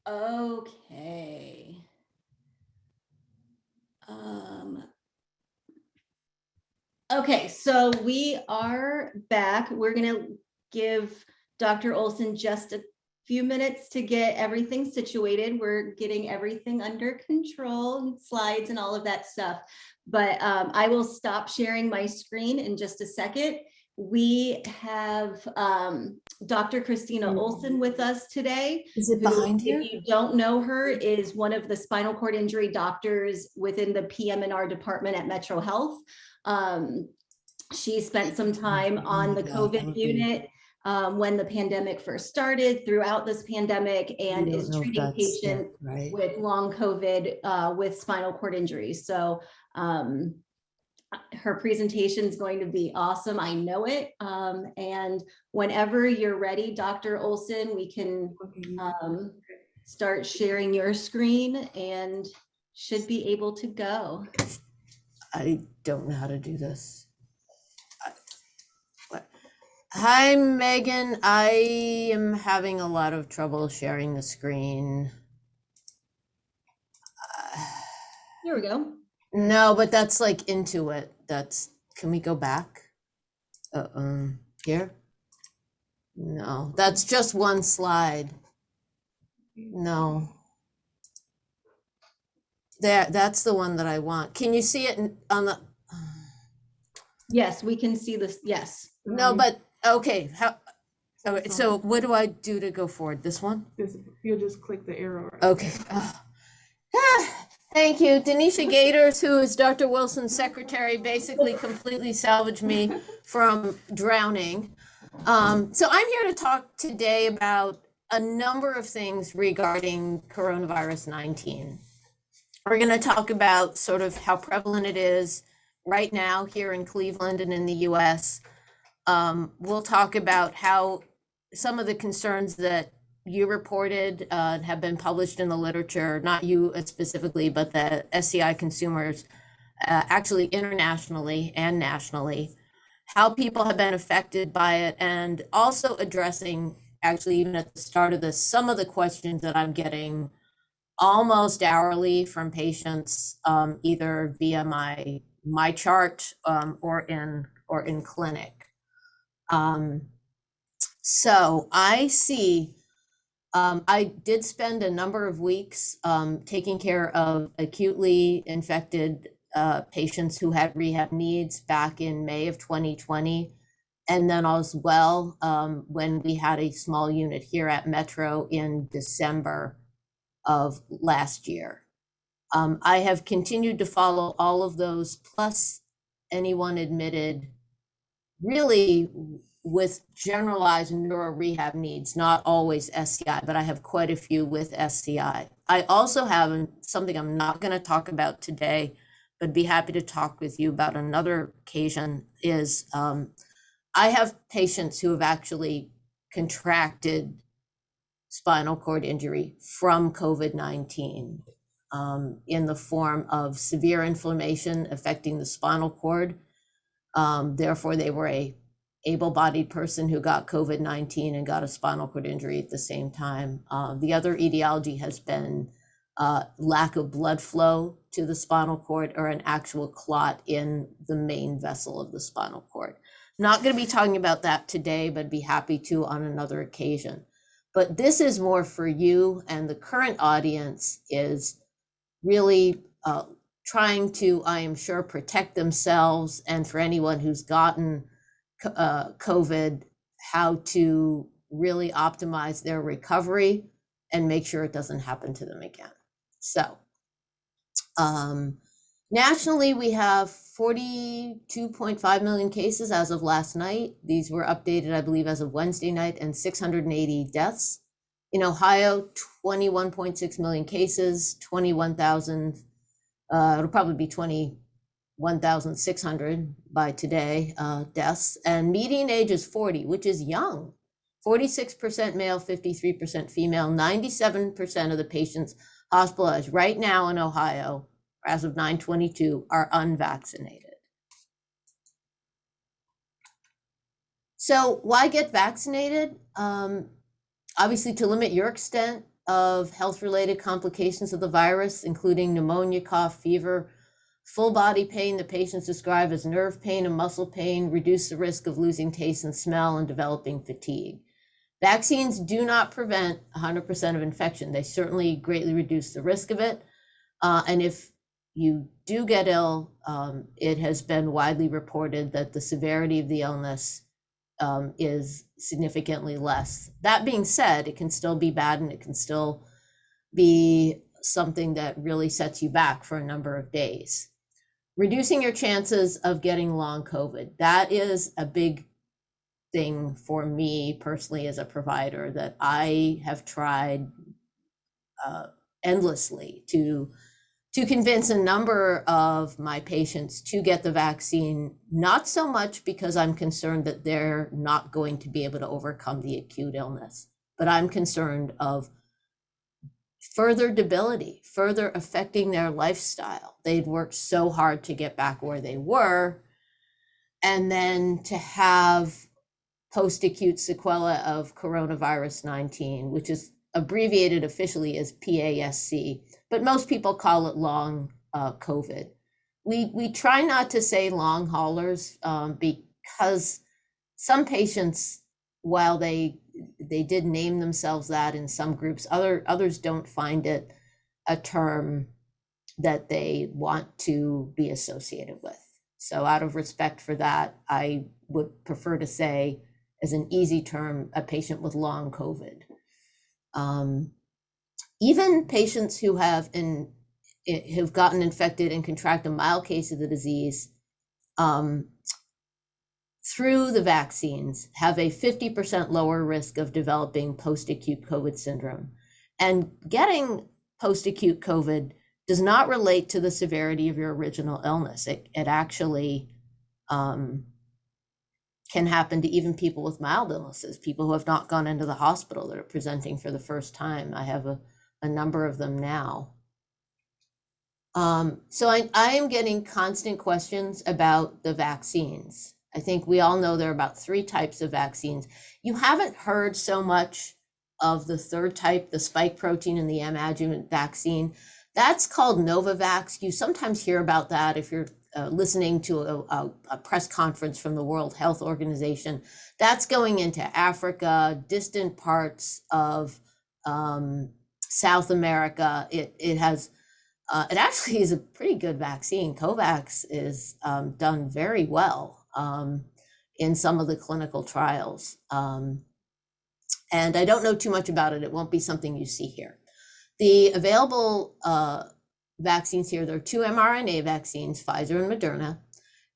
Okay. Um, okay, so we are back. We're gonna give Dr. Olson just a few minutes to get everything situated. We're getting everything under control, slides and all of that stuff. But I will stop sharing my screen in just a second. We have Dr. Christina Oleson with us today. Is it Who, behind if here? you don't know her, is one of the spinal cord injury doctors within the PM&R department at Metro Health. She spent some time on the COVID unit when the pandemic first started, throughout this pandemic, and You don't is know if treating that's it, patients right? with long COVID with spinal cord injuries. So her presentation is going to be awesome. I know it. And whenever you're ready, Dr. Olson, we can start sharing your screen and should be able to go. I don't know how to do this. Hi, Megan. I am having a lot of trouble sharing the screen. Here we go. No, but that's like into it. Can we go back? Here? No, that's just one slide. No. That's the one that I want. Can you see it on the? Yes, we can see this. Yes. No, but okay. Okay, so what do I do to go forward? This one? You'll just click the arrow. Okay. Thank you. Denisha Gators, who is Dr. Wilson's secretary, basically completely salvaged me from drowning. So I'm here to talk today about a number of things regarding coronavirus 19. We're going to talk about sort of how prevalent it is right now here in Cleveland and in the US. We'll talk about how some of the concerns that you reported have been published in the literature, not you specifically, but the SCI consumers, actually internationally and nationally, how people have been affected by it, and also addressing, actually even at the start of this, some of the questions that I'm getting almost hourly from patients, either via my chart or in clinic. So I see, I did spend a number of weeks taking care of acutely infected patients who had rehab needs back in May of 2020. And then as well, when we had a small unit here at Metro in December of last year. I have continued to follow all of those, plus anyone admitted really with generalized neuro rehab needs, not always SCI, but I have quite a few with SCI. I also have something I'm not going to talk about today, but be happy to talk with you about another occasion, is I have patients who have actually contracted spinal cord injury from COVID-19 in the form of severe inflammation affecting the spinal cord. Therefore, they were a able-bodied person who got COVID-19 and got a spinal cord injury at the same time. The other etiology has been lack of blood flow to the spinal cord or an actual clot in the main vessel of the spinal cord. Not going to be talking about that today, but be happy to on another occasion. But this is more for you, and the current audience is really trying to, I am sure, protect themselves, and for anyone who's gotten COVID, how to really optimize their recovery and make sure it doesn't happen to them again. So nationally, we have 42.5 million cases as of last night. These were updated, I believe, as of Wednesday night, and 680 deaths. In Ohio, 21.6 million cases, 21,000, it'll probably be 21,600 by today, deaths. And median age is 40, which is young. 46% male, 53% female, 97% of the patients hospitalized right now in Ohio, as of 9/22, are unvaccinated. So why get vaccinated? Obviously, to limit your extent of health-related complications of the virus, including pneumonia, cough, fever, full body pain that patients describe as nerve pain and muscle pain, reduce the risk of losing taste and smell and developing fatigue. Vaccines do not prevent 100% of infection. They certainly greatly reduce the risk of it. And if you do get ill, it has been widely reported that the severity of the illness is significantly less. That being said, it can still be bad and it can still be something that really sets you back for a number of days. Reducing your chances of getting long COVID. That is a big thing for me personally as a provider that I have tried endlessly to convince a number of my patients to get the vaccine, not so much because I'm concerned that they're not going to be able to overcome the acute illness, but I'm concerned of further debility, further affecting their lifestyle. They'd worked so hard to get back where they were, and then to have post-acute sequela of coronavirus 19, which is abbreviated officially as PASC, but most people call it long COVID. We try not to say long haulers because some patients, while they did name themselves that in some groups, others don't find it a term that they want to be associated with. So out of respect for that, I would prefer to say, as an easy term, a patient with long COVID. Even patients who have gotten infected and contract a mild case of the disease through the vaccines have a 50% lower risk of developing post-acute COVID syndrome. And getting post-acute COVID does not relate to the severity of your original illness. It actually can happen to even people with mild illnesses, people who have not gone into the hospital that are presenting for the first time. I have a number of them now. So I am getting constant questions about the vaccines. I think we all know there are about 3 types of vaccines. You haven't heard so much of the third type, the spike protein and the M adjuvant vaccine. That's called Novavax. You sometimes hear about that if you're listening to a press conference from the World Health Organization. That's going into Africa, distant parts of South America. It actually is a pretty good vaccine. COVAX is done very well in some of the clinical trials. And I don't know too much about it. It won't be something you see here. The available vaccines here, there are 2 mRNA vaccines, Pfizer and Moderna.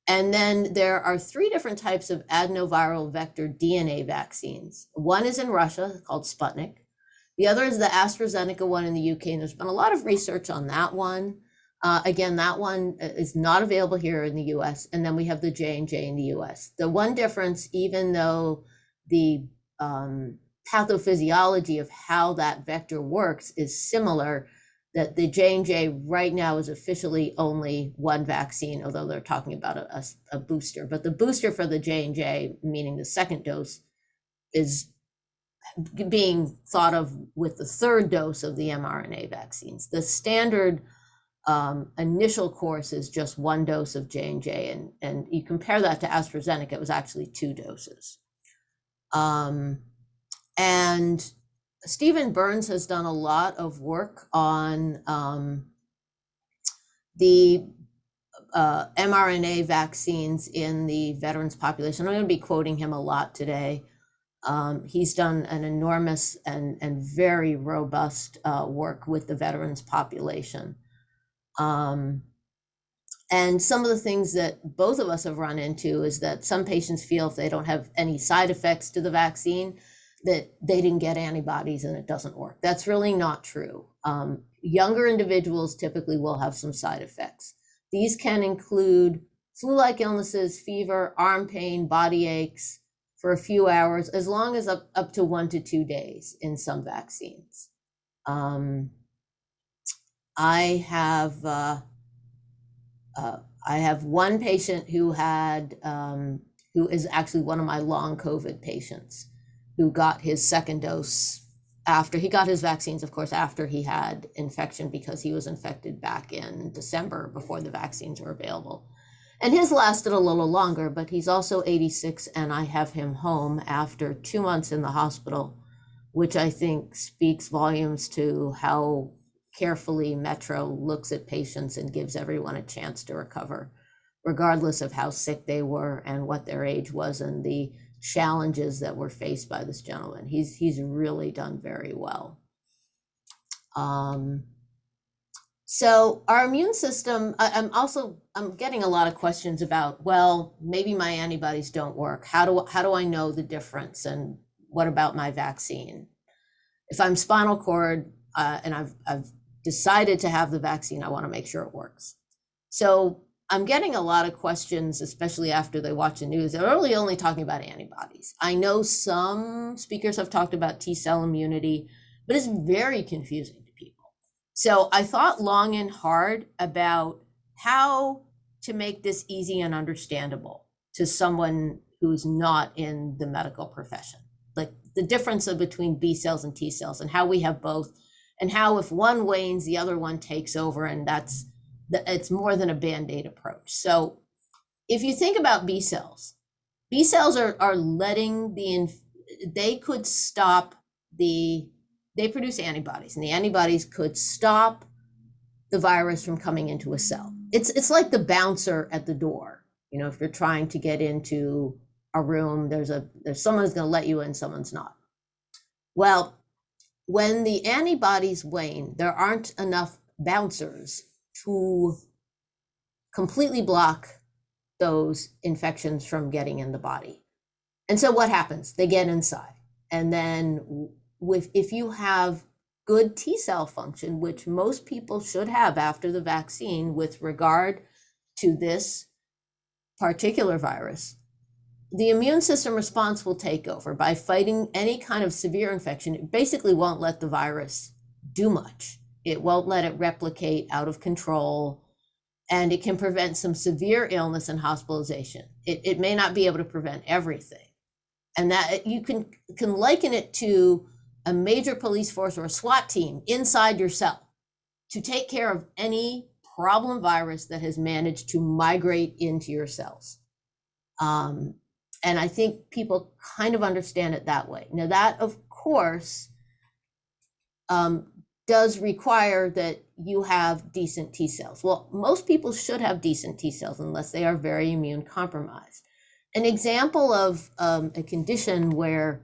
And then there are 3 different types of adenoviral vector DNA vaccines. One is in Russia called Sputnik. The other is the AstraZeneca one in the UK, and there's been a lot of research on that one. Again, that one is not available here in the US. And then we have the J&J in the US. The one difference, even though the pathophysiology of how that vector works is similar, that the J&J right now is officially only one vaccine, although they're talking about a booster. But the booster for the J&J, meaning the second dose, is being thought of with the 3rd dose of the mRNA vaccines. The standard initial course is just 1 dose of J&J, and you compare that to AstraZeneca, it was actually 2 doses. And Stephen Burns has done a lot of work on the mRNA vaccines in the veterans population. I'm going to be quoting him a lot today. He's done an enormous and very robust work with the veterans population. And some of the things that both of us have run into is that some patients feel if they don't have any side effects to the vaccine, that they didn't get antibodies and it doesn't work. That's really not true. Younger individuals typically will have some side effects. These can include flu-like illnesses, fever, arm pain, body aches for a few hours, as long as up to 1 to 2 days in some vaccines. I have one patient who is actually one of my long COVID patients, who got his 2nd dose after he got his vaccines, of course, after he had infection, because he was infected back in December before the vaccines were available. And his lasted a little longer, but he's also 86, and I have him home after 2 months in the hospital, which I think speaks volumes to how carefully Metro looks at patients and gives everyone a chance to recover, regardless of how sick they were and what their age was and the challenges that were faced by this gentleman. He's really done very well. So our immune system, I'm getting a lot of questions about, well, maybe my antibodies don't work. How do I know the difference? And what about my vaccine? If I'm spinal cord and I've decided to have the vaccine, I want to make sure it works. So I'm getting a lot of questions, especially after they watch the news. They're really only talking about antibodies. I know some speakers have talked about T-cell immunity, but it's very confusing to people. So I thought long and hard about how to make this easy and understandable to someone who's not in the medical profession. Like the difference between B cells and T cells and how we have both, and how if one wanes, the other one takes over, and it's more than a Band-Aid approach. So if you think about B cells are letting they could stop they produce antibodies, and the antibodies could stop the virus from coming into a cell. It's like the bouncer at the door. You know, if you're trying to get into a room, there's someone who's going to let you in, someone's not. Well, when the antibodies wane, there aren't enough bouncers to completely block those infections from getting in the body. And so what happens? They get inside. And then if you have good T cell function, which most people should have after the vaccine with regard to this particular virus, the immune system response will take over by fighting any kind of severe infection. It basically won't let the virus do much. It won't let it replicate out of control, and it can prevent some severe illness and hospitalization. It may not be able to prevent everything. And that you can liken it to a major police force or a SWAT team inside your cell to take care of any problem virus that has managed to migrate into your cells. And I think people kind of understand it that way. Now that, of course, does require that you have decent T cells. Well, most people should have decent T cells unless they are very immune compromised. An example of a condition where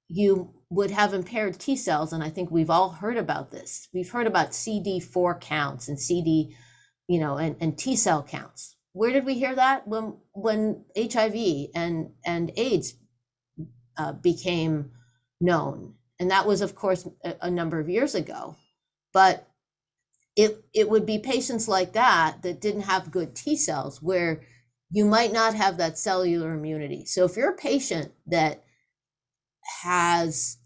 you would have impaired T cells, and I think we've all heard about this. We've heard about CD4 counts and and T cell counts. Where did we hear that? When HIV and AIDS became known. And that was, of course, a number of years ago. But it would be patients like that didn't have good T cells, where you might not have that cellular immunity. So if you're a patient that has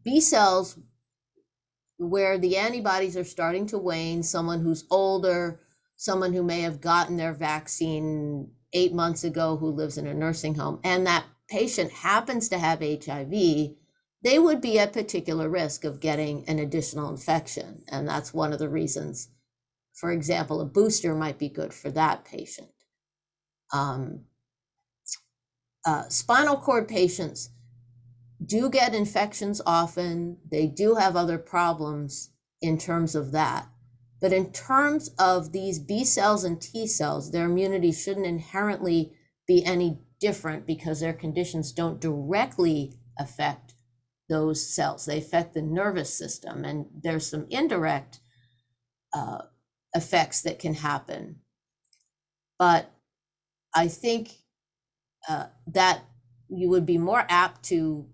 B cells where the antibodies are starting to wane, someone who's older, someone who may have gotten their vaccine 8 months ago who lives in a nursing home, and that patient happens to have HIV, they would be at particular risk of getting an additional infection. And that's one of the reasons, for example, a booster might be good for that patient. Spinal cord patients do get infections often. They do have other problems in terms of that. But in terms of these B cells and T cells, their immunity shouldn't inherently be any different because their conditions don't directly affect those cells. They affect the nervous system, and there's some indirect effects that can happen. But I think that you would be more apt to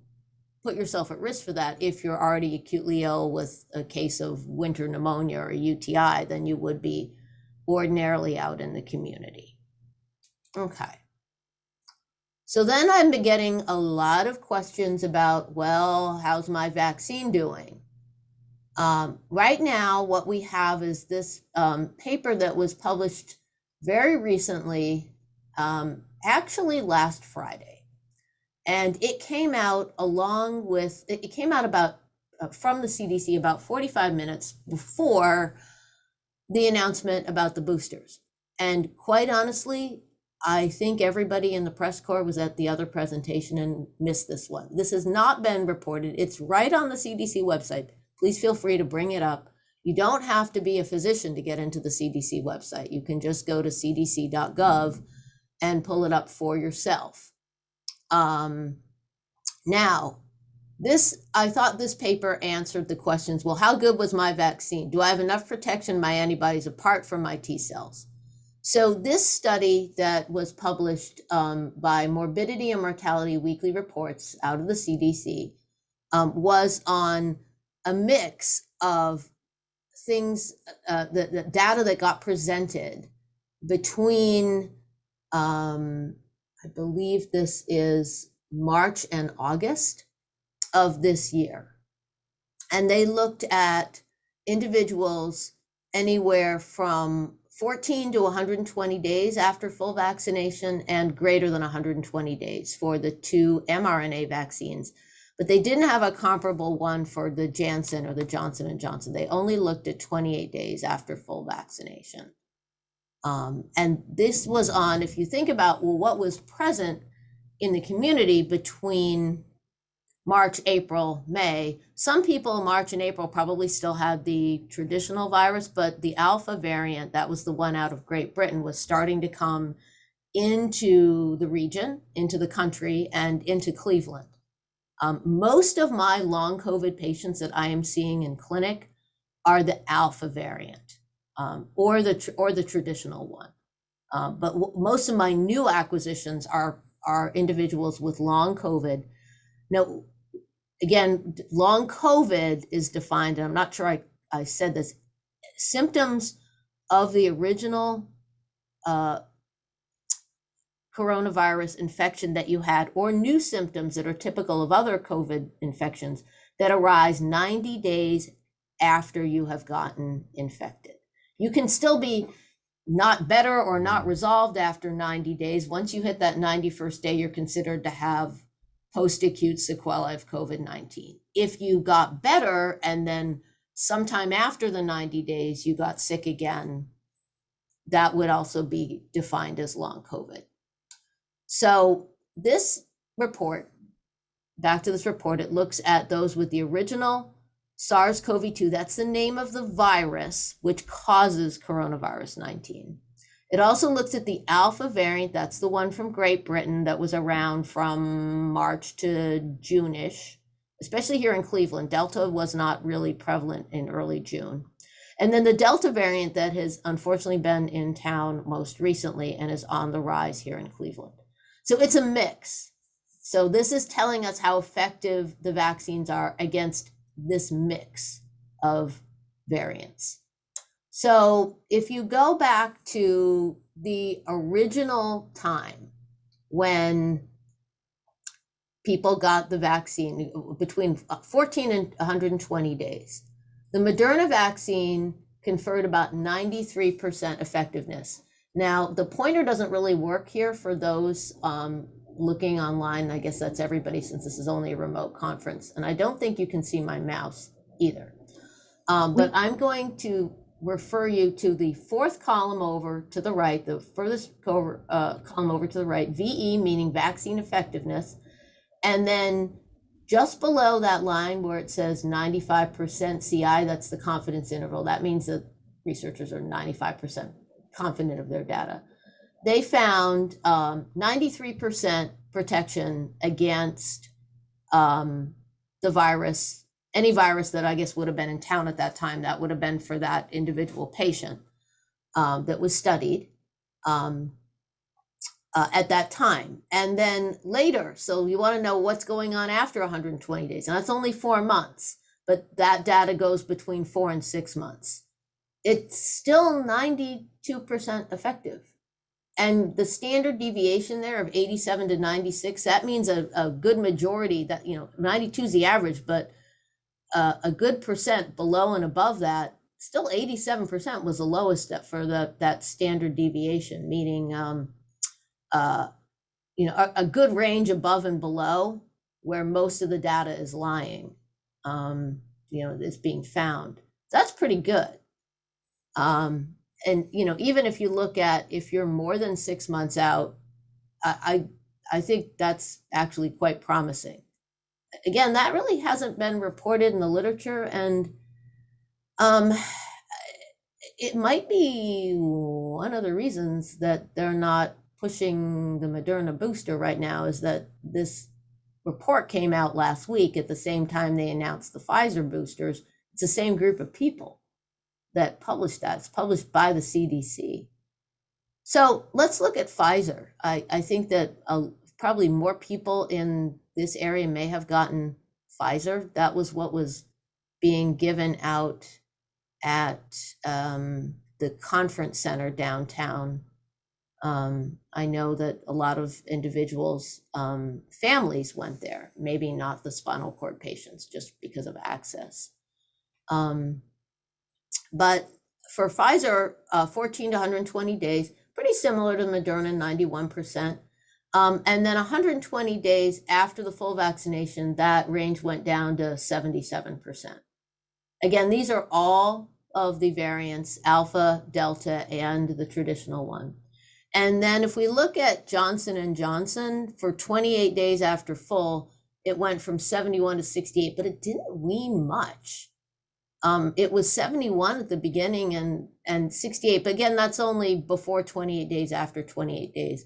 put yourself at risk for that if you're already acutely ill with a case of winter pneumonia or a UTI than you would be ordinarily out in the community. Okay. So then I've been getting a lot of questions about, well, how's my vaccine doing? Right now, what we have is this paper that was published very recently, actually last Friday. And it came out it came out about from the CDC about 45 minutes before the announcement about the boosters. And quite honestly, I think everybody in the press corps was at the other presentation and missed this one. This has not been reported. It's right on the CDC website. Please feel free to bring it up. You don't have to be a physician to get into the CDC website. You can just go to cdc.gov and pull it up for yourself. Now, I thought this paper answered the questions. Well, how good was my vaccine? Do I have enough protection, my antibodies apart from my T cells? So this study that was published by Morbidity and Mortality Weekly Reports out of the CDC was on a mix of things, the data that got presented between, I believe this is March and August of this year. And they looked at individuals anywhere from 14 to 120 days after full vaccination and greater than 120 days for the 2 mRNA vaccines. But they didn't have a comparable one for the Janssen or the Johnson & Johnson. They only looked at 28 days after full vaccination. And this was on, if you think about, well, what was present in the community between March, April, May. Some people in March and April probably still had the traditional virus, but the Alpha variant, that was the one out of Great Britain, was starting to come into the region, into the country, and into Cleveland. Most of my long COVID patients that I am seeing in clinic are the Alpha variant or the traditional one. But most of my new acquisitions are individuals with long COVID. Now, again, long COVID is defined, and I'm not sure I said this, symptoms of the original coronavirus infection that you had, or new symptoms that are typical of other COVID infections that arise 90 days after you have gotten infected. You can still be not better or not resolved after 90 days. Once you hit that 91st day, you're considered to have post-acute sequelae of COVID-19. If you got better and then sometime after the 90 days you got sick again, that would also be defined as long COVID. So this report, back to this report, it looks at those with the original SARS-CoV-2, that's the name of the virus which causes coronavirus 19. It also looks at the Alpha variant, that's the one from Great Britain that was around from March to June-ish, especially here in Cleveland. Delta was not really prevalent in early June. And then the Delta variant that has unfortunately been in town most recently and is on the rise here in Cleveland. So it's a mix. So this is telling us how effective the vaccines are against this mix of variants. So if you go back to the original time when people got the vaccine, between 14 and 120 days, the Moderna vaccine conferred about 93% effectiveness. Now, the pointer doesn't really work here for those looking online. I guess that's everybody, since this is only a remote conference. And I don't think you can see my mouse either. But I'm going to refer you to the fourth column over to the right, the furthest column over to the right, VE, meaning vaccine effectiveness. And then just below that line where it says 95% CI, that's the confidence interval. That means that researchers are 95% confident of their data. They found 93% protection against the virus, any virus that I guess would have been in town at that time. That would have been for that individual patient that was studied at that time. And then later, so you want to know what's going on after 120 days. And that's only 4 months, but that data goes between 4 and 6 months. It's still 92% effective. And the standard deviation there of 87 to 96, that means a good majority, that, 92 is the average, but a good percent below and above that, still 87% was the lowest for that standard deviation, meaning a good range above and below where most of the data is lying, is being found. That's pretty good. And, even if you look at, if you're more than 6 months out, I think that's actually quite promising. Again, that really hasn't been reported in the literature, and it might be one of the reasons that they're not pushing the Moderna booster right now, is that this report came out last week at the same time they announced the Pfizer boosters. It's the same group of people that published that. It's published by the CDC. So let's look at Pfizer. I think that probably more people in this area may have gotten Pfizer. That was what was being given out at the conference center downtown. I know that a lot of individuals, families went there, maybe not the spinal cord patients, just because of access. But for Pfizer, 14 to 120 days, pretty similar to Moderna, 91%. And then 120 days after the full vaccination, that range went down to 77%. Again, these are all of the variants, Alpha, Delta, and the traditional one. And then if we look at Johnson & Johnson, for 28 days after full, it went from 71 to 68, but it didn't wean much. It was 71 at the beginning and 68, but again, that's only before 28 days, after 28 days.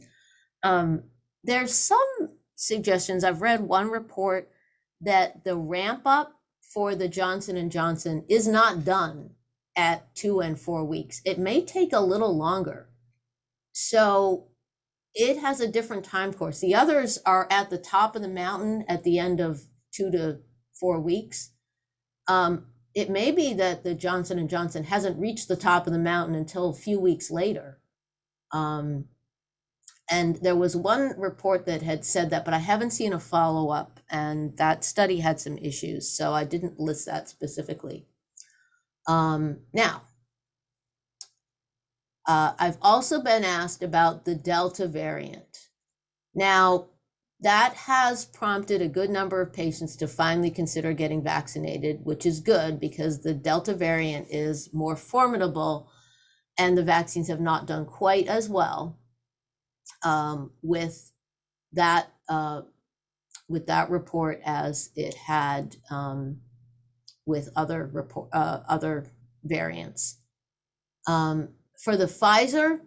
There's some suggestions. I've read one report that the ramp up for the Johnson & Johnson is not done at 2 and 4 weeks. It may take a little longer. So it has a different time course. The others are at the top of the mountain at the end of 2 to 4 weeks. It may be that the Johnson & Johnson hasn't reached the top of the mountain until a few weeks later. And there was one report that had said that, but I haven't seen a follow-up, and that study had some issues, so I didn't list that specifically. Now, I've also been asked about the Delta variant. Now, that has prompted a good number of patients to finally consider getting vaccinated, which is good because the Delta variant is more formidable and the vaccines have not done quite as well with that report as it had with other variants. For the Pfizer,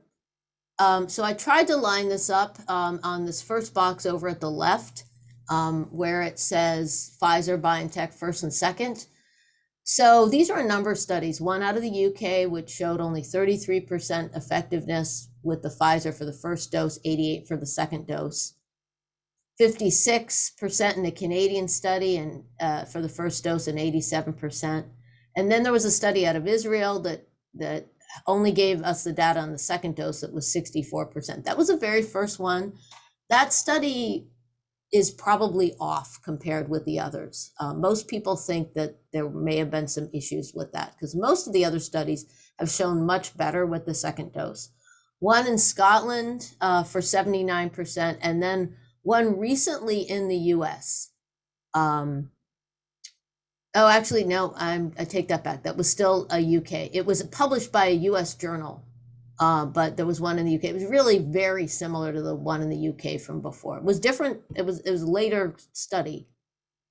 so I tried to line this up on this first box over at the left, where it says Pfizer, BioNTech first and second. So these are a number of studies, one out of the UK, which showed only 33% effectiveness with the Pfizer for the first dose, 88% for the second dose, 56% in the Canadian study and for the first dose, and 87%. And then there was a study out of Israel that only gave us the data on the second dose. That was 64%. That was the very first one. That study is probably off compared with the others. Most people think that there may have been some issues with that because most of the other studies have shown much better with the second dose. One in Scotland for 79%, and then one recently in the US. Oh, actually, no, I take that back. That was still a UK. It was published by a US journal, but there was one in the UK. It was really very similar to the one in the UK from before. It was different. It was a later study,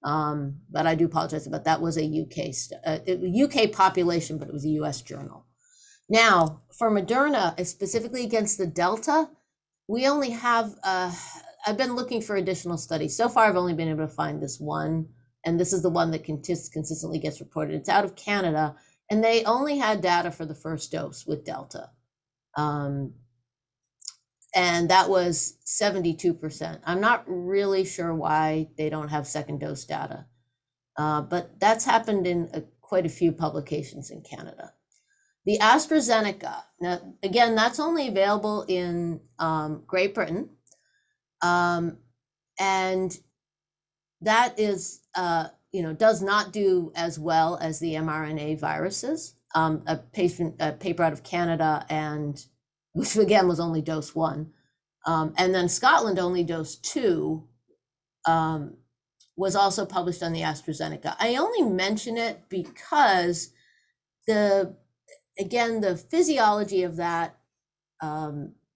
but I do apologize about that. Was a UK population, but it was a US journal. Now, for Moderna, specifically against the Delta, we only have, I've been looking for additional studies. So far, I've only been able to find this one. And this is the one that consistently gets reported. It's out of Canada, and they only had data for the first dose with Delta. And that was 72%. I'm not really sure why they don't have second dose data, but that's happened in quite a few publications in Canada. The AstraZeneca, now, again, that's only available in Great Britain. And that is, does not do as well as the mRNA viruses. A paper out of Canada, and which again was only dose 1, And then Scotland only dosed 2, was also published on the AstraZeneca. I only mention it because the physiology of that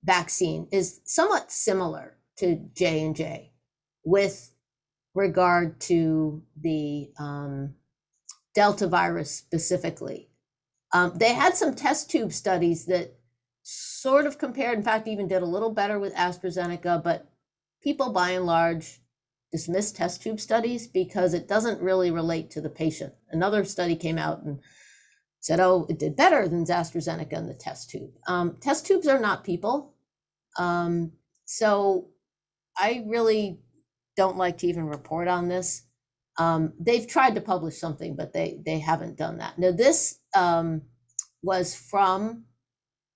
vaccine is somewhat similar to J&J with regard to the Delta virus specifically. They had some test tube studies that sort of compared, in fact, even did a little better with AstraZeneca, but people by and large dismiss test tube studies because it doesn't really relate to the patient. Another study came out and said, oh, it did better than AstraZeneca in the test tube. Test tubes are not people. So I really don't like to even report on this. They've tried to publish something, but they haven't done that. Now this was from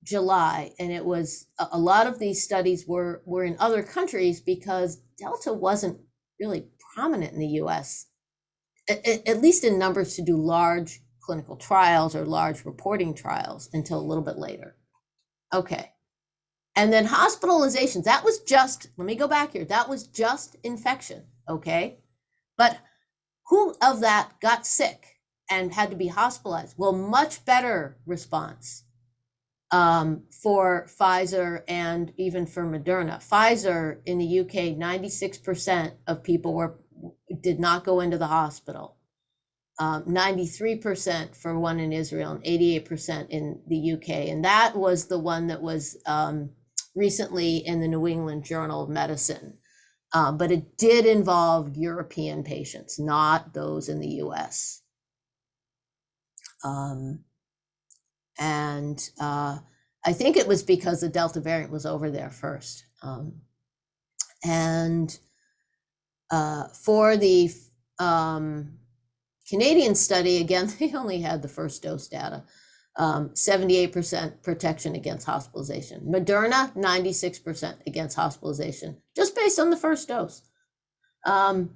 July, and it was a lot of these studies were in other countries because Delta wasn't really prominent in the US, at least in numbers to do large clinical trials or large reporting trials until a little bit later. Okay. And then hospitalizations, that was just, let me go back here, that was just infection, okay? But who of that got sick and had to be hospitalized? Well, much better response for Pfizer and even for Moderna. Pfizer in the UK, 96% of people did not go into the hospital. 93% for one in Israel and 88% in the UK. And that was the one that was recently in the New England Journal of Medicine. But it did involve European patients, not those in the US. I think it was because the Delta variant was over there first. For the Canadian study, again, they only had the first dose data, 78% protection against hospitalization. Moderna, 96% against hospitalization, just based on the first dose. And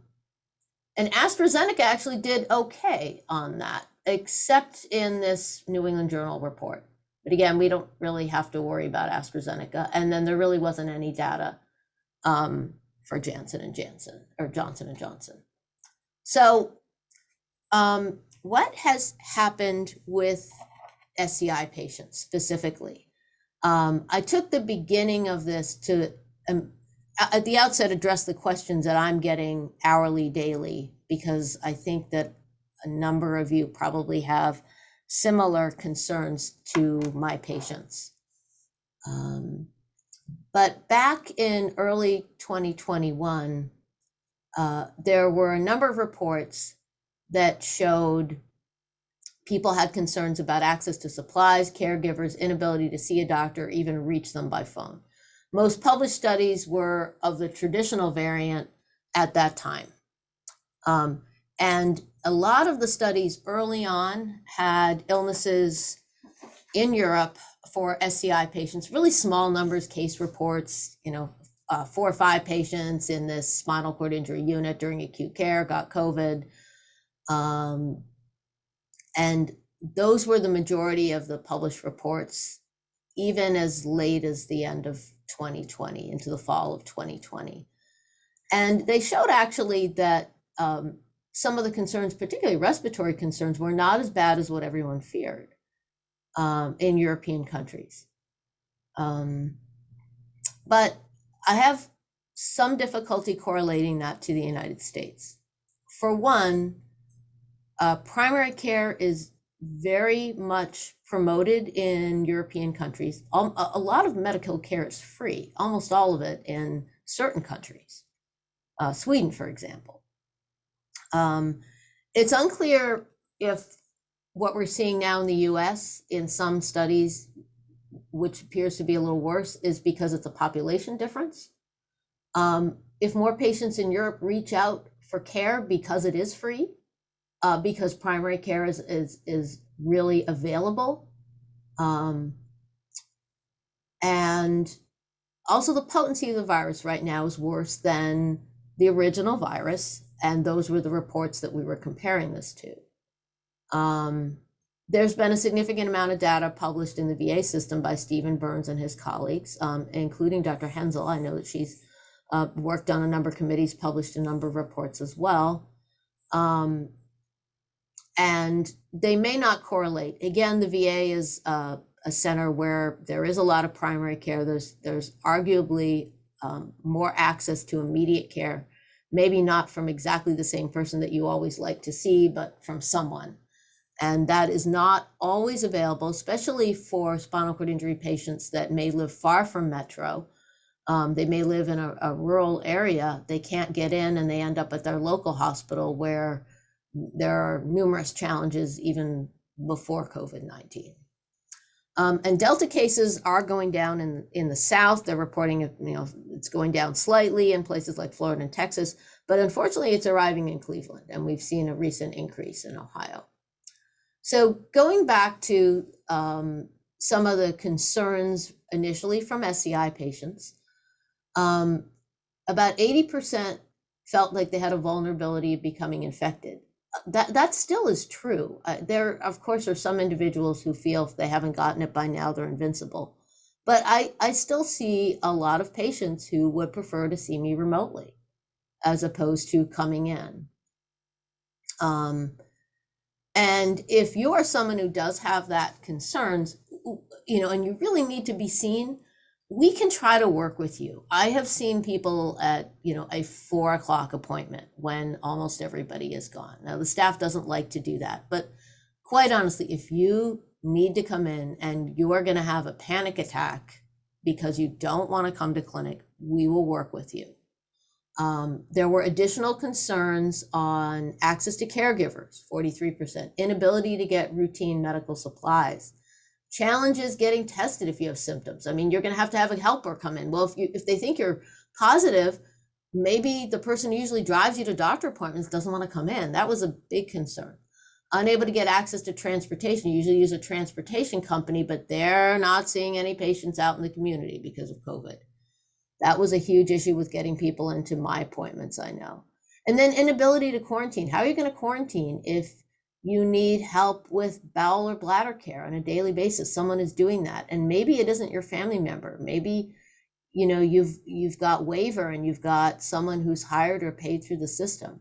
AstraZeneca actually did okay on that, except in this New England Journal report. But again, we don't really have to worry about AstraZeneca. And then there really wasn't any data for Johnson & Johnson. So what has happened with SCI patients specifically? I took the beginning of this to, at the outset, address the questions that I'm getting hourly, daily, because I think that a number of you probably have similar concerns to my patients. But back in early 2021, there were a number of reports that showed people had concerns about access to supplies, caregivers, inability to see a doctor, even reach them by phone. Most published studies were of the traditional variant at that time. And a lot of the studies early on had illnesses in Europe for SCI patients, really small numbers, case reports, 4 or 5 patients in this spinal cord injury unit during acute care got COVID. And those were the majority of the published reports, even as late as the end of 2020 into the fall of 2020. And they showed actually that some of the concerns, particularly respiratory concerns, were not as bad as what everyone feared in European countries. But I have some difficulty correlating that to the United States. For one, primary care is very much promoted in European countries. A lot of medical care is free, almost all of it in certain countries. Sweden, for example. It's unclear if what we're seeing now in the US in some studies, which appears to be a little worse, is because it's a population difference. If more patients in Europe reach out for care because it is free, because primary care is really available. And also the potency of the virus right now is worse than the original virus. And those were the reports that we were comparing this to. There's been a significant amount of data published in the VA system by Stephen Burns and his colleagues, including Dr. Hensel. I know that she's worked on a number of committees, published a number of reports as well. And they may not correlate. Again, the VA is a center where there is a lot of primary care. There's arguably more access to immediate care, maybe not from exactly the same person that you always like to see, but from someone. And that is not always available, especially for spinal cord injury patients that may live far from metro. They may live in a rural area. They can't get in and they end up at their local hospital where there are numerous challenges even before COVID-19. And Delta cases are going down in the South. They're reporting, it's going down slightly in places like Florida and Texas, but unfortunately it's arriving in Cleveland, and we've seen a recent increase in Ohio. So going back to some of the concerns initially from SCI patients, about 80% felt like they had a vulnerability of becoming infected. That still is true. There, of course, are some individuals who feel if they haven't gotten it by now, they're invincible. But I still see a lot of patients who would prefer to see me remotely as opposed to coming in. And if you are someone who does have that concerns, and you really need to be seen, we can try to work with you. I have seen people at, a 4 o'clock appointment when almost everybody is gone. Now the staff doesn't like to do that, but quite honestly, if you need to come in and you are going to have a panic attack because you don't want to come to clinic, we will work with you. There were additional concerns on access to caregivers, 43%, inability to get routine medical supplies, challenges getting tested if you have symptoms. I mean, you're going to have a helper come in. Well, if they think you're positive, maybe the person who usually drives you to doctor appointments doesn't want to come in. That was a big concern. Unable to get access to transportation. You usually use a transportation company, but they're not seeing any patients out in the community because of COVID. That was a huge issue with getting people into my appointments, I know. And then inability to quarantine. How are you going to quarantine if you need help with bowel or bladder care on a daily basis? Someone is doing that, and maybe it isn't your family member. Maybe you've got waiver and you've got someone who's hired or paid through the system.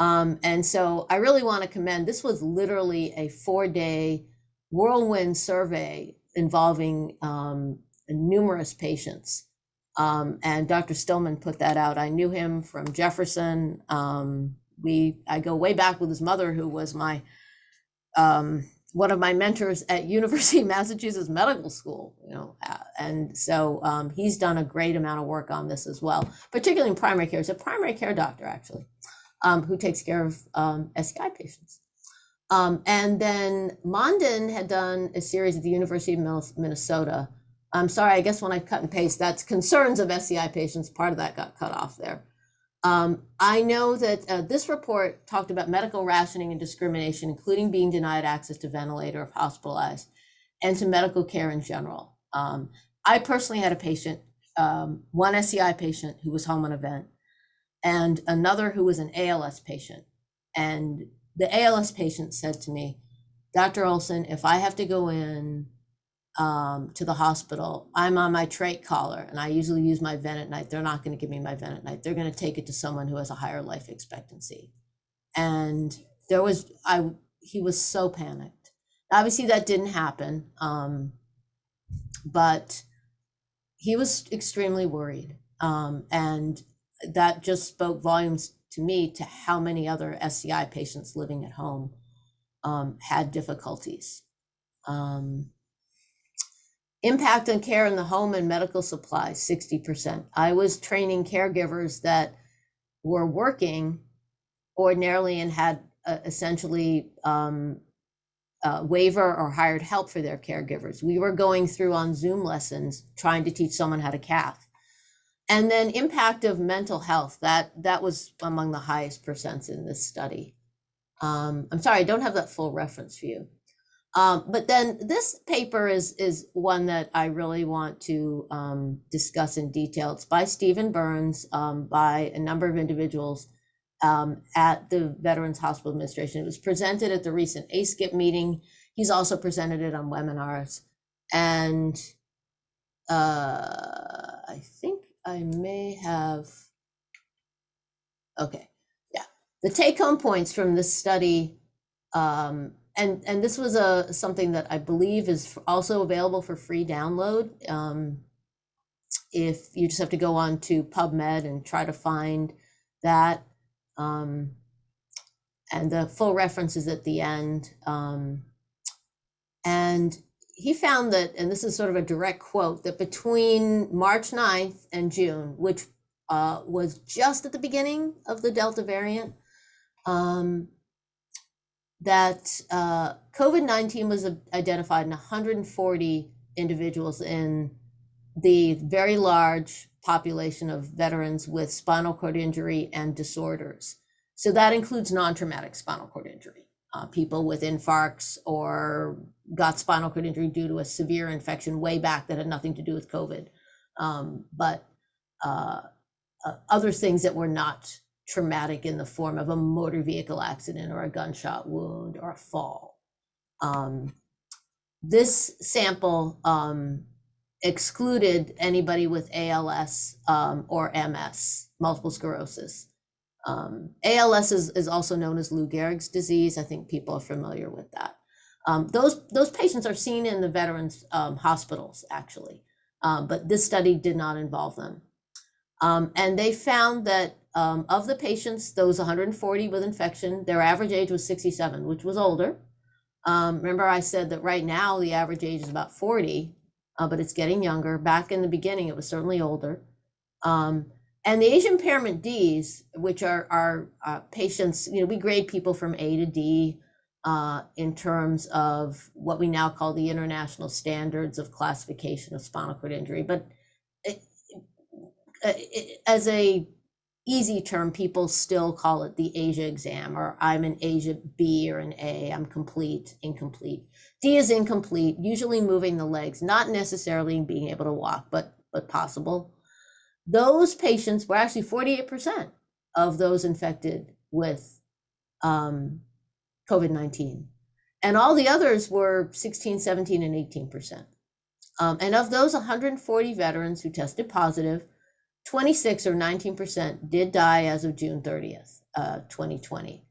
And so I really want to commend. This was literally a 4-day whirlwind survey involving numerous patients. And Dr. Stillman put that out. I knew him from Jefferson. I go way back with his mother, who was my one of my mentors at University of Massachusetts Medical School. And so he's done a great amount of work on this as well, particularly in primary care. He's a primary care doctor, actually, who takes care of SCI patients. And then Mondin had done a series at the University of Minnesota. I'm sorry, I guess when I cut and paste, that's concerns of SCI patients. Part of that got cut off there. I know that this report talked about medical rationing and discrimination, including being denied access to ventilator if hospitalized, and to medical care in general. I personally had a patient, one SCI patient who was home on event, and another who was an ALS patient. And the ALS patient said to me, Dr. Oleson, if I have to go in to the hospital, I'm on my trach collar and I usually use my vent at night. They're not going to give me my vent at night. They're going to take it to someone who has a higher life expectancy. And he was so panicked. Obviously that didn't happen, but he was extremely worried. And that just spoke volumes to me to how many other SCI patients living at home had difficulties. Impact on care in the home and medical supplies, 60%. I was training caregivers that were working ordinarily and had essentially waiver or hired help for their caregivers. We were going through on Zoom lessons, trying to teach someone how to cath. And then impact of mental health, that was among the highest percents in this study. I'm sorry, I don't have that full reference for you. But then this paper is one that I really want to discuss in detail. It's by Stephen Burns, by a number of individuals at the Veterans Hospital Administration. It was presented at the recent ASCIP meeting. He's also presented it on webinars. And I think I may have, okay, yeah. The take-home points from this study, and this was something that I believe is also available for free download. If you just have to go on to PubMed and try to find that, and the full reference is at the end. And he found that, and this is sort of a direct quote, that between March 9th and June, which was just at the beginning of the Delta variant, that COVID-19 was identified in 140 individuals in the very large population of veterans with spinal cord injury and disorders. So that includes non-traumatic spinal cord injury, people with infarcts or got spinal cord injury due to a severe infection way back that had nothing to do with COVID, but other things that were not traumatic in the form of a motor vehicle accident or a gunshot wound or a fall. This sample excluded anybody with ALS or MS, multiple sclerosis. ALS is also known as Lou Gehrig's disease. I think people are familiar with that. Those patients are seen in the veterans hospitals, actually, but this study did not involve them. And they found that of the patients, those 140 with infection, their average age was 67, which was older. Remember I said that right now the average age is about 40, but it's getting younger. Back in the beginning, it was certainly older. And the age impairment Ds, which are patients, we grade people from A to D in terms of what we now call the international standards of classification of spinal cord injury. But as a easy term, people still call it the Asia exam, or I'm an Asia B or an A, I'm complete, incomplete. D is incomplete, usually moving the legs, not necessarily being able to walk, but possible. Those patients were actually 48% of those infected with COVID-19. And all the others were 16, 17, and 18%. And of those 140 veterans who tested positive, 26 or 19% did die as of June 30th, 2020.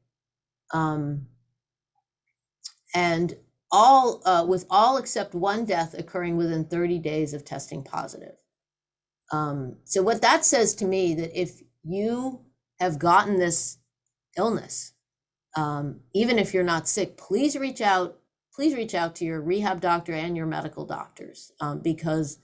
And all with all except one death occurring within 30 days of testing positive. So what that says to me, that if you have gotten this illness, even if you're not sick, please reach out to your rehab doctor and your medical doctors, because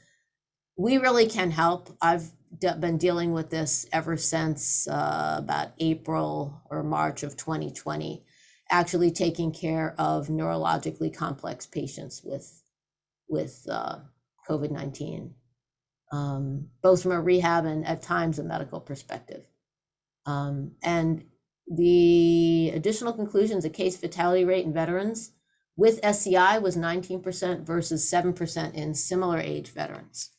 we really can help. I've been dealing with this ever since about April or March of 2020, actually taking care of neurologically complex patients with COVID-19, both from a rehab and at times a medical perspective. And the additional conclusions, the case fatality rate in veterans with SCI was 19% versus 7% in similar age veterans.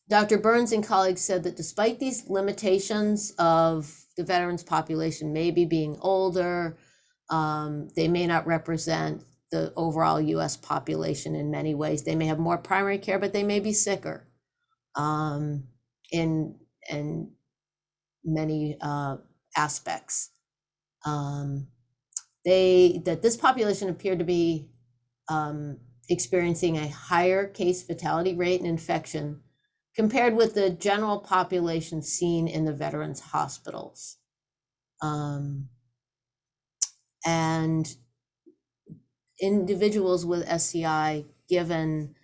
Dr. Burns and colleagues said that despite these limitations of the veterans population maybe being older, they may not represent the overall US population in many ways. They may have more primary care, but they may be sicker in many aspects. That this population appeared to be experiencing a higher case fatality rate and infection compared with the general population seen in the veterans hospitals. And individuals with SCI, given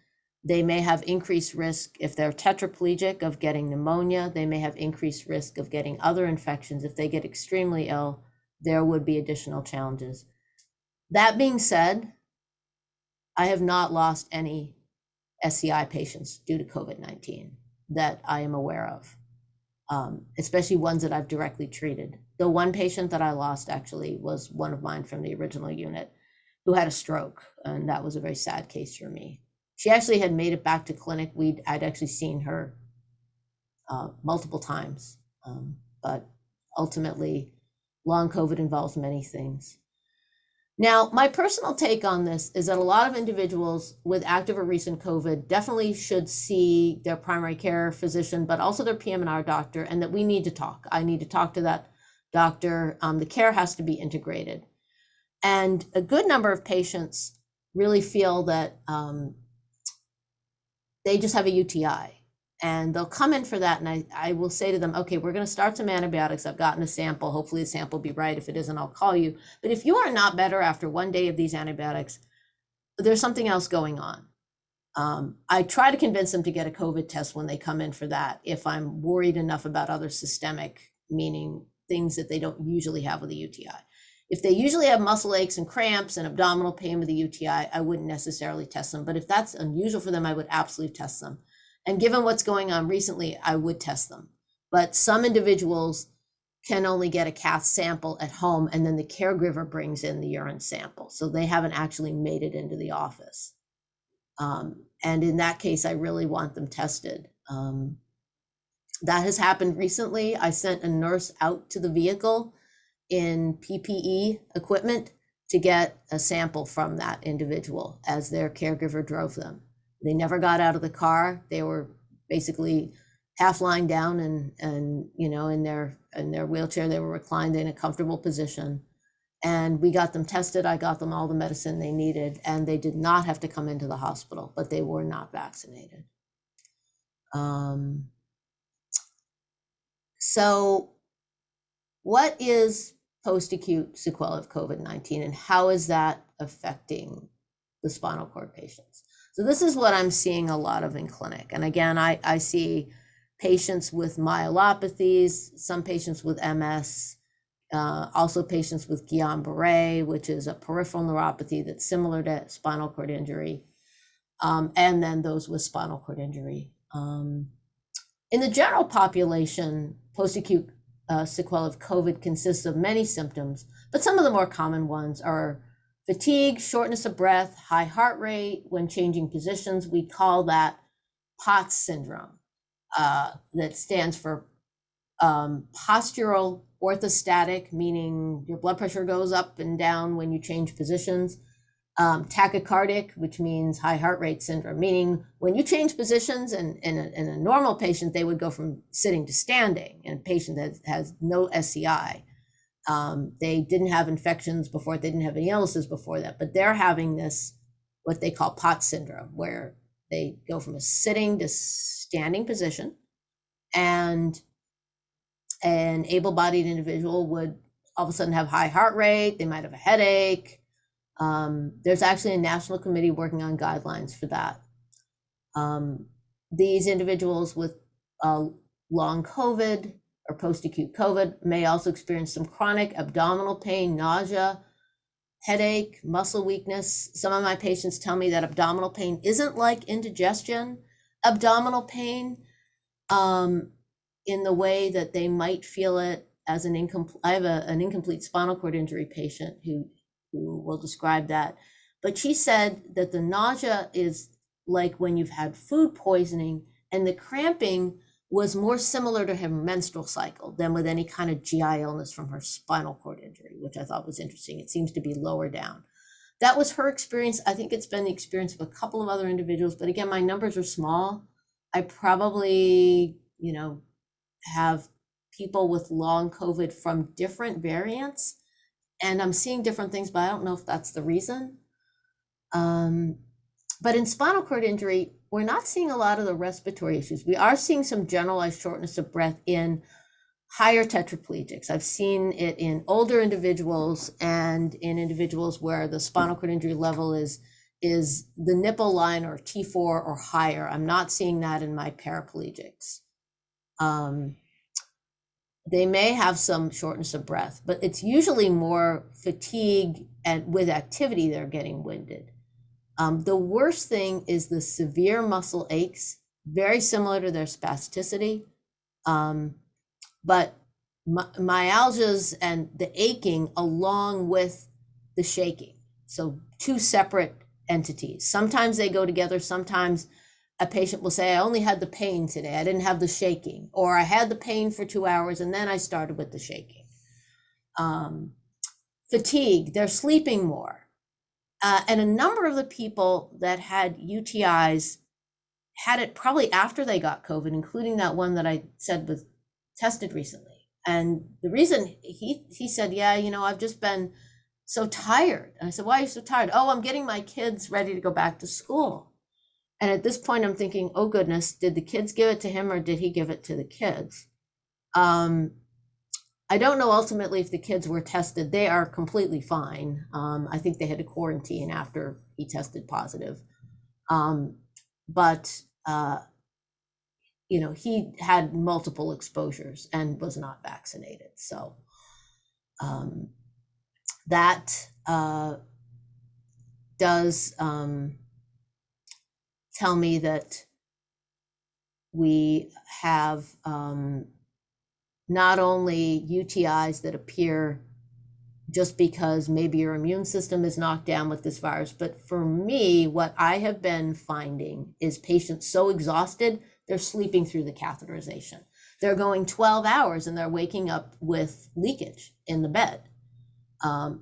they may have increased risk if they're tetraplegic of getting pneumonia, they may have increased risk of getting other infections. If they get extremely ill, there would be additional challenges. That being said, I have not lost any SCI patients due to COVID-19 that I am aware of, especially ones that I've directly treated. The one patient that I lost actually was one of mine from the original unit who had a stroke, and that was a very sad case for me. She actually had made it back to clinic. I'd actually seen her multiple times, but ultimately long COVID involves many things. Now, my personal take on this is that a lot of individuals with active or recent COVID definitely should see their primary care physician, but also their PM&R doctor, and that we need to talk. I need to talk to that doctor. The care has to be integrated. And a good number of patients really feel that they just have a UTI. And they'll come in for that, and I will say to them, okay, we're going to start some antibiotics. I've gotten a sample. Hopefully the sample will be right. If it isn't, I'll call you. But if you are not better after one day of these antibiotics, there's something else going on. I try to convince them to get a COVID test when they come in for that, if I'm worried enough about other systemic, meaning things that they don't usually have with a UTI. If they usually have muscle aches and cramps and abdominal pain with a UTI, I wouldn't necessarily test them. But if that's unusual for them, I would absolutely test them. And given what's going on recently, I would test them. But some individuals can only get a cath sample at home, and then the caregiver brings in the urine sample. So they haven't actually made it into the office. And in that case, I really want them tested. That has happened recently. I sent a nurse out to the vehicle in PPE equipment to get a sample from that individual as their caregiver drove them. They never got out of the car. They were basically half lying down and you know, in their wheelchair. They were reclined in a comfortable position. And we got them tested. I got them all the medicine they needed, and they did not have to come into the hospital, but they were not vaccinated. So what is post-acute sequelae of COVID-19, and how is that affecting the spinal cord patients? So this is what I'm seeing a lot of in clinic. And again, I see patients with myelopathies, some patients with MS, also patients with Guillain-Barré, which is a peripheral neuropathy that's similar to spinal cord injury, and then those with spinal cord injury. In the general population, post-acute sequelae of COVID consists of many symptoms, but some of the more common ones are fatigue, shortness of breath, high heart rate when changing positions. We call that POTS syndrome, that stands for postural orthostatic, meaning your blood pressure goes up and down when you change positions. Tachycardic, which means high heart rate syndrome, meaning when you change positions, and in a normal patient, they would go from sitting to standing. In a patient that has no SCI, they didn't have infections before, they didn't have any illnesses before that, but they're having this, what they call POTS syndrome, where they go from a sitting to standing position, and an able-bodied individual would all of a sudden have high heart rate, they might have a headache. There's actually a national committee working on guidelines for that. These individuals with long COVID or post-acute COVID may also experience some chronic abdominal pain, nausea, headache, muscle weakness. Some of my patients tell me that abdominal pain isn't like indigestion abdominal pain, in the way that they might feel it as an incomplete. I have an incomplete spinal cord injury patient who will describe that. But she said that the nausea is like when you've had food poisoning, and the cramping was more similar to her menstrual cycle than with any kind of GI illness from her spinal cord injury, which I thought was interesting. It seems to be lower down. That was her experience. I think it's been the experience of a couple of other individuals, but again, my numbers are small. I probably, have people with long COVID from different variants, and I'm seeing different things, but I don't know if that's the reason. But in spinal cord injury, we're not seeing a lot of the respiratory issues. We are seeing some generalized shortness of breath in higher tetraplegics. I've seen it in older individuals and in individuals where the spinal cord injury level is the nipple line or T4 or higher. I'm not seeing that in my paraplegics. They may have some shortness of breath, but it's usually more fatigue, and with activity, they're getting winded. The worst thing is the severe muscle aches, very similar to their spasticity, but myalgias and the aching along with the shaking. So two separate entities. Sometimes they go together. Sometimes a patient will say, I only had the pain today. I didn't have the shaking, or I had the pain for 2 hours and then I started with the shaking. fatigue, they're sleeping more. And a number of the people that had UTIs had it probably after they got COVID, including that one that I said was tested recently. And the reason he said, yeah, you know, I've just been so tired. And I said, why are you so tired? Oh, I'm getting my kids ready to go back to school. And at this point, I'm thinking, oh goodness, did the kids give it to him or did he give it to the kids? I don't know ultimately if the kids were tested. They are completely fine. I think they had to quarantine after he tested positive. But you know, he had multiple exposures and was not vaccinated. So that does tell me that we have not only UTIs that appear just because maybe your immune system is knocked down with this virus, but for me, what I have been finding is patients so exhausted, they're sleeping through the catheterization. They're going 12 hours and they're waking up with leakage in the bed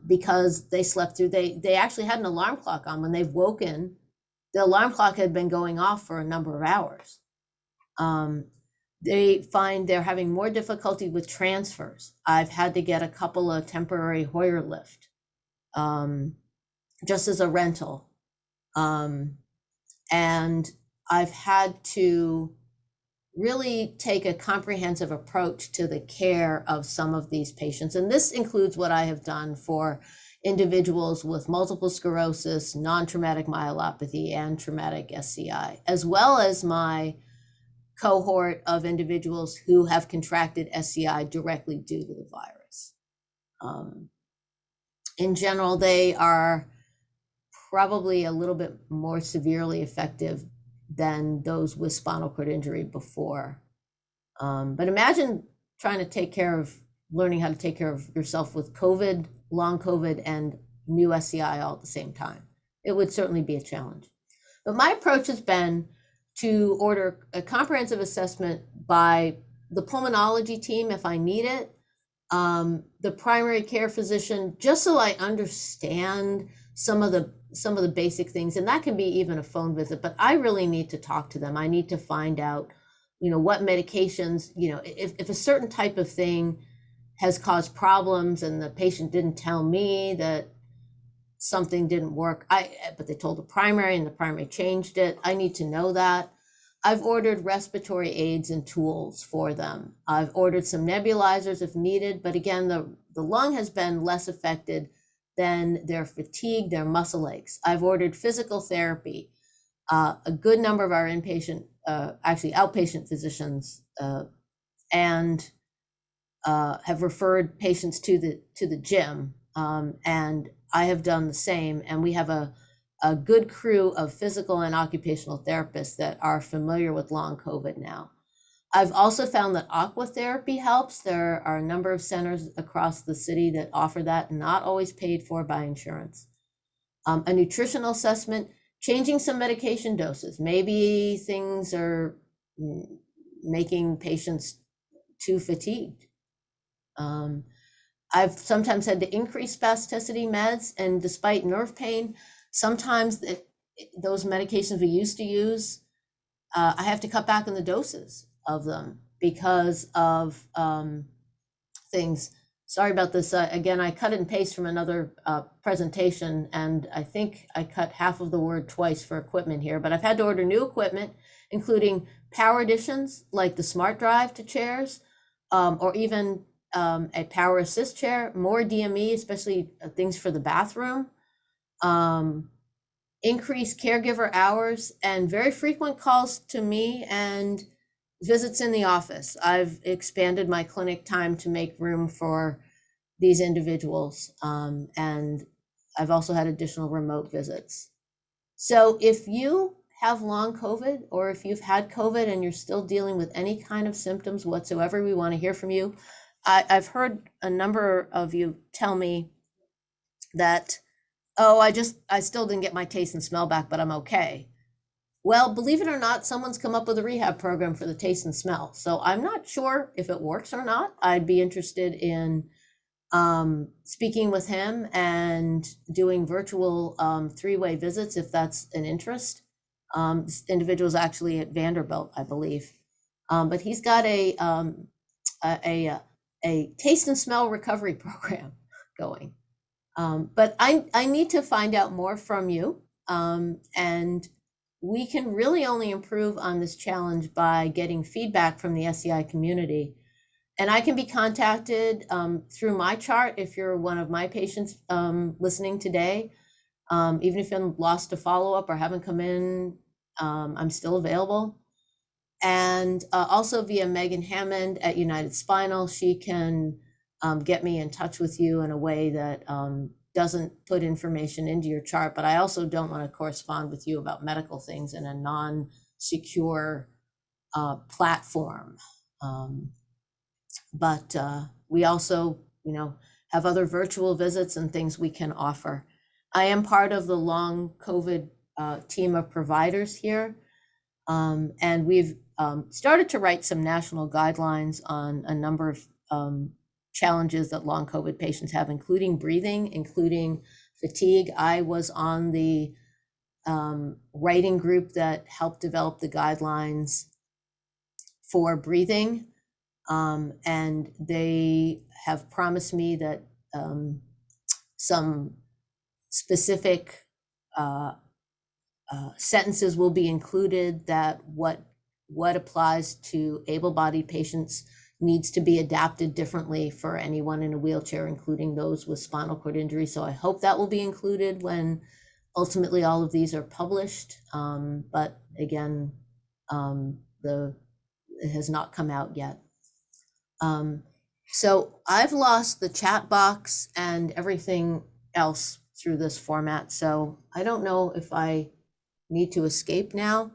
because they slept through, they actually had an alarm clock on. When they've woken, the alarm clock had been going off for a number of hours. They find they're having more difficulty with transfers. I've had to get a couple of temporary Hoyer lift just as a rental. And I've had to really take a comprehensive approach to the care of some of these patients. And this includes what I have done for individuals with multiple sclerosis, non-traumatic myelopathy, and traumatic SCI, as well as my cohort of individuals who have contracted SCI directly due to the virus. In general, they are probably a little bit more severely effective than those with spinal cord injury before. But imagine trying to take care of, learning how to take care of yourself with COVID, long COVID, and new SCI all at the same time. It would certainly be a challenge. But my approach has been to order a comprehensive assessment by the pulmonology team if I need it, the primary care physician, just so I understand some of the basic things. And that can be even a phone visit, but I really need to talk to them. I need to find out, you know, what medications, you know, if a certain type of thing has caused problems and the patient didn't tell me that something didn't work, but they told the primary and the primary changed it. I need to know that. I've ordered respiratory aids and tools for them. I've ordered some nebulizers if needed, but again, the lung has been less affected than their fatigue, their muscle aches. I've ordered physical therapy. A good number of our inpatient, actually outpatient physicians, and have referred patients to the gym. And I have done the same. And we have a good crew of physical and occupational therapists that are familiar with long COVID now. I've also found that aqua therapy helps. There are a number of centers across the city that offer that, not always paid for by insurance. A nutritional assessment, changing some medication doses. Maybe things are making patients too fatigued. I've sometimes had to increase spasticity meds, and despite nerve pain, sometimes those medications we used to use, I have to cut back on the doses of them because of things. Sorry about this. Again, I cut and paste from another presentation, and I think I cut half of the word twice for equipment here, but I've had to order new equipment, including power additions like the smart drive to chairs, or even a power assist chair, more DME, especially things for the bathroom, increased caregiver hours, and very frequent calls to me and visits in the office. I've expanded my clinic time to make room for these individuals, and I've also had additional remote visits. So if you have long COVID, or if you've had COVID and you're still dealing with any kind of symptoms whatsoever, we want to hear from you. I've heard a number of you tell me that, oh, I still didn't get my taste and smell back, but I'm okay. Well, believe it or not, someone's come up with a rehab program for the taste and smell. So I'm not sure if it works or not. I'd be interested in speaking with him and doing virtual three-way visits if that's an interest. This individual's actually at Vanderbilt, I believe. But he's got a taste and smell recovery program going. But I need to find out more from you. And we can really only improve on this challenge by getting feedback from the SCI community. And I can be contacted through my chart if you're one of my patients listening today. Even if you're lost to follow-up or haven't come in, I'm still available. And also via Megan Hammond at United Spinal, she can get me in touch with you in a way that doesn't put information into your chart, but I also don't want to correspond with you about medical things in a non-secure platform. But we also, have other virtual visits and things we can offer. I am part of the long COVID team of providers here. And we've started to write some national guidelines on a number of challenges that long COVID patients have, including breathing, including fatigue. I was on the writing group that helped develop the guidelines for breathing. And they have promised me that some specific sentences will be included that what applies to able-bodied patients needs to be adapted differently for anyone in a wheelchair, including those with spinal cord injury. So I hope that will be included when ultimately all of these are published. But again, it has not come out yet. So I've lost the chat box and everything else through this format. So I don't know if I need to escape now.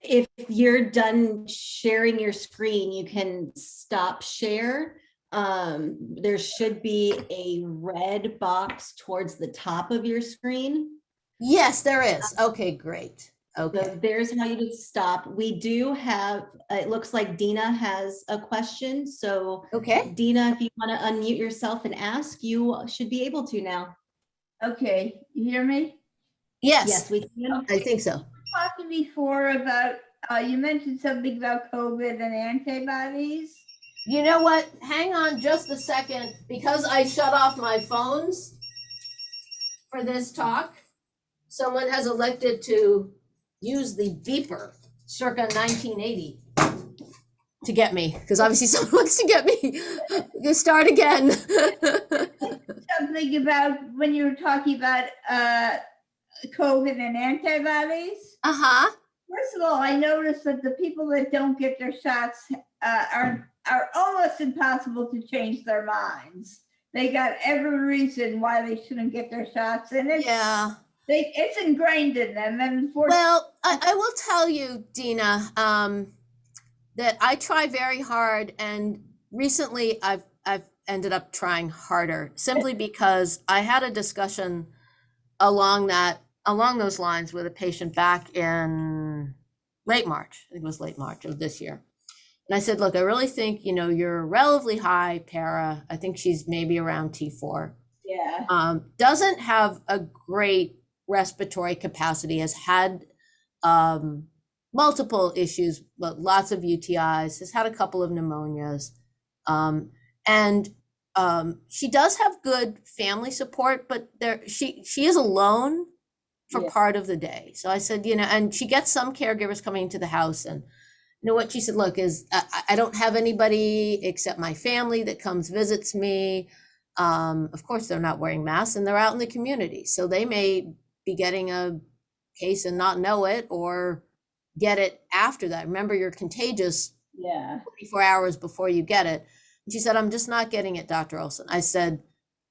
If you're done sharing your screen, you can stop share. There should be a red box towards the top of your screen. Yes, there is. Okay, great. Okay. So there's how you just stop. We do have, it looks like Dina has a question. So Okay. Dina, if you want to unmute yourself and ask, you should be able to now. Okay, you hear me? Yes, we can. I think so. Talking before about, you mentioned something about COVID and antibodies. You know what? Hang on just a second, because I shut off my phones for this talk. Someone has elected to use the beeper circa 1980 to get me, because obviously someone wants to get me to start again. Something about when you were talking about COVID and antibodies. Uh-huh. First of all, I noticed that the people that don't get their shots are almost impossible to change their minds. They got every reason why they shouldn't get their shots, and it's ingrained in them. And well, I will tell you, Dina, that I try very hard, and recently I've ended up trying harder simply because I had a discussion along those lines with a patient back in late March. I think it was late March of this year. And I said, look, I really think, you're relatively high para. I think she's maybe around T4. Yeah. Doesn't have a great respiratory capacity, has had multiple issues, but lots of UTIs, has had a couple of pneumonias. And she does have good family support, but she is alone for part of the day. So I said, and she gets some caregivers coming into the house, and what she said, look, is I don't have anybody except my family that comes visits me. Of course, they're not wearing masks and they're out in the community. So they may be getting a case and not know it, or get it after that. Remember, you're contagious 24 hours before you get it. And she said, I'm just not getting it, Dr. Oleson. I said,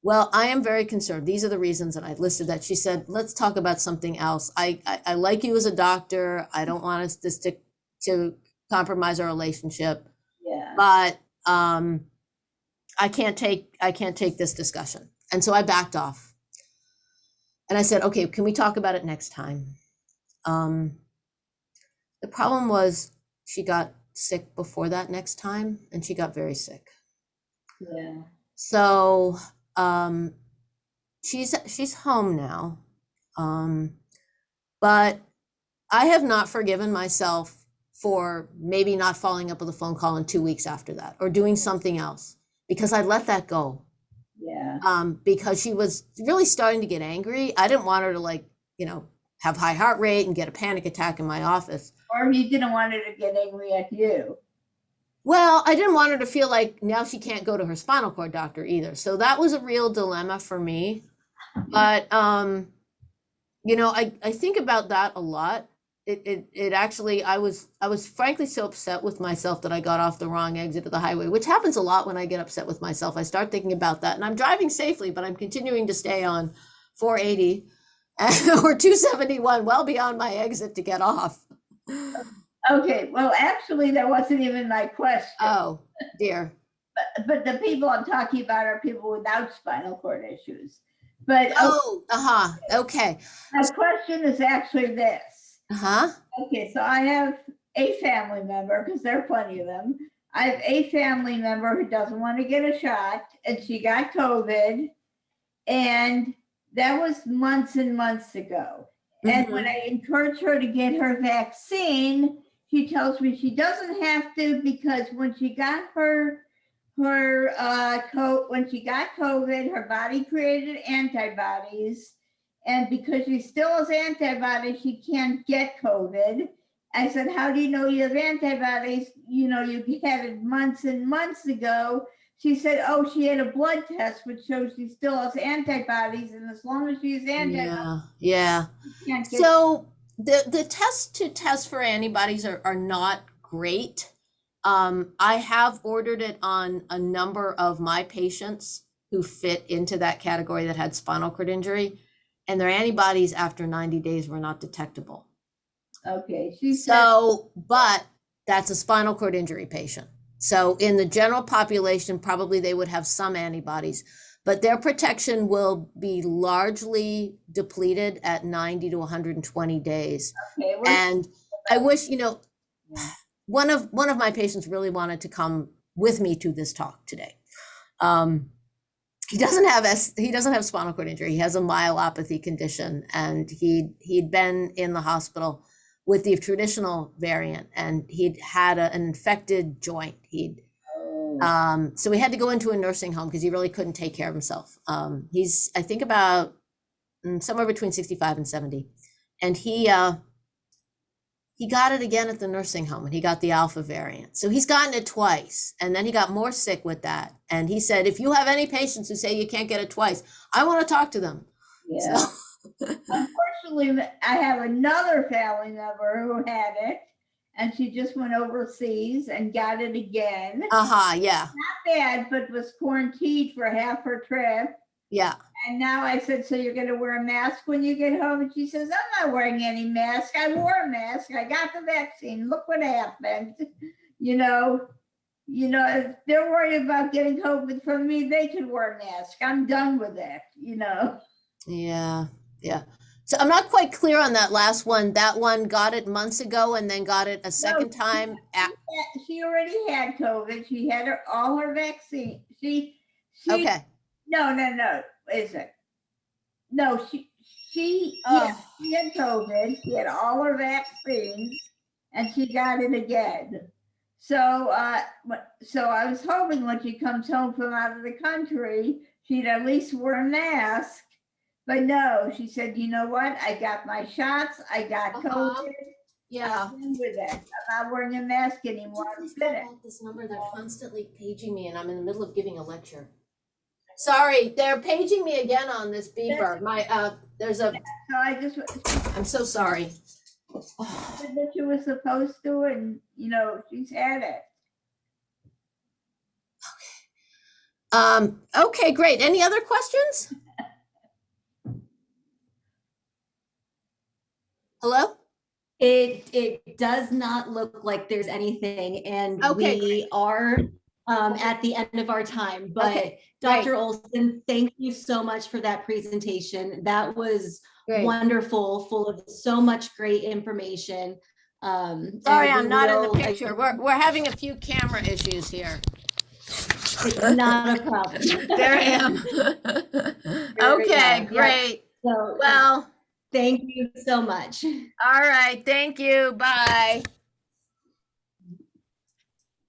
well, I am very concerned. These are the reasons. And I listed that. She said, let's talk about something else. I like you as a doctor. I don't want us to compromise our relationship. Yeah. But I can't take this discussion. And so I backed off. And I said, okay, can we talk about it next time? The problem was she got sick before that next time, and she got very sick. Yeah. So she's home now. But I have not forgiven myself for maybe not following up with a phone call in 2 weeks after that, or doing something else, because I let that go. Yeah. Because she was really starting to get angry. I didn't want her to, like, have high heart rate and get a panic attack in my office. Or you didn't want her to get angry at you. Well, I didn't want her to feel like now she can't go to her spinal cord doctor either. So that was a real dilemma for me. But I think about that a lot. It actually, I was frankly so upset with myself that I got off the wrong exit of the highway, which happens a lot when I get upset with myself. I start thinking about that, and I'm driving safely, but I'm continuing to stay on 480 or 271, well beyond my exit to get off. Okay, well, actually, that wasn't even my question. Oh, dear. But the people I'm talking about are people without spinal cord issues. But Okay. my question is actually this. Okay, so I have a family member, because there are plenty of them. I have a family member who doesn't want to get a shot, and she got COVID, and that was months and months ago. And when I encourage her to get her vaccine, she tells me she doesn't have to, because when she got when she got COVID, her body created antibodies, and because she still has antibodies, she can't get COVID. I said, how do you know you have antibodies? You had it months and months ago. She said, oh, she had a blood test, which shows she still has antibodies, and as long as she has antibodies, Yeah. she can't get. So the test for antibodies are not great. I have ordered it on a number of my patients who fit into that category that had spinal cord injury, and their antibodies after 90 days were not detectable. Okay, but that's a spinal cord injury patient. So in the general population, probably they would have some antibodies, but their protection will be largely depleted at 90 to 120 days. Okay, and I wish, one of my patients really wanted to come with me to this talk today. He doesn't have spinal cord injury. He has a myelopathy condition, and he'd been in the hospital with the traditional variant, and he'd had an infected joint. So we had to go into a nursing home because he really couldn't take care of himself. He's, I think, about somewhere between 65 and 70, and he got it again at the nursing home, and he got the alpha variant. So he's gotten it twice, and then he got more sick with that. And he said, if you have any patients who say you can't get it twice, I want to talk to them. Yeah. So. Unfortunately, I have another family member who had it, and she just went overseas and got it again. Yeah. Not bad, but was quarantined for half her trip. Yeah. And now I said, so you're going to wear a mask when you get home? And she says, I'm not wearing any mask. I wore a mask. I got the vaccine. Look what happened. If they're worried about getting COVID from me, they can wear a mask. I'm done with that, Yeah. So I'm not quite clear on that last one. That one got it months ago and then got it a second time. She already had COVID. She had all her vaccine. Okay. No. Is it? No, she had COVID. She had all her vaccines, and she got it again. So I was hoping when she comes home from out of the country, she'd at least wear a mask. But no, she said, you know what? I got my shots. I got COVID. Yeah. I'm with that. I'm not wearing a mask anymore. This number, they're constantly paging me, and I'm in the middle of giving a lecture. Sorry, they're paging me again on this beeper. I'm so sorry. That she was supposed to, and she's had it. Okay, great. Any other questions? Hello? It does not look like there's anything, and we are at the end of our time, but Dr. Oleson, thank you so much for that presentation. That was wonderful, full of so much great information. Sorry, I'm not in the picture. We're having a few camera issues here. It's not a problem. There I am. There we Okay, go. Yeah. great. So, Well, thank you so much. all right. Thank you. Bye.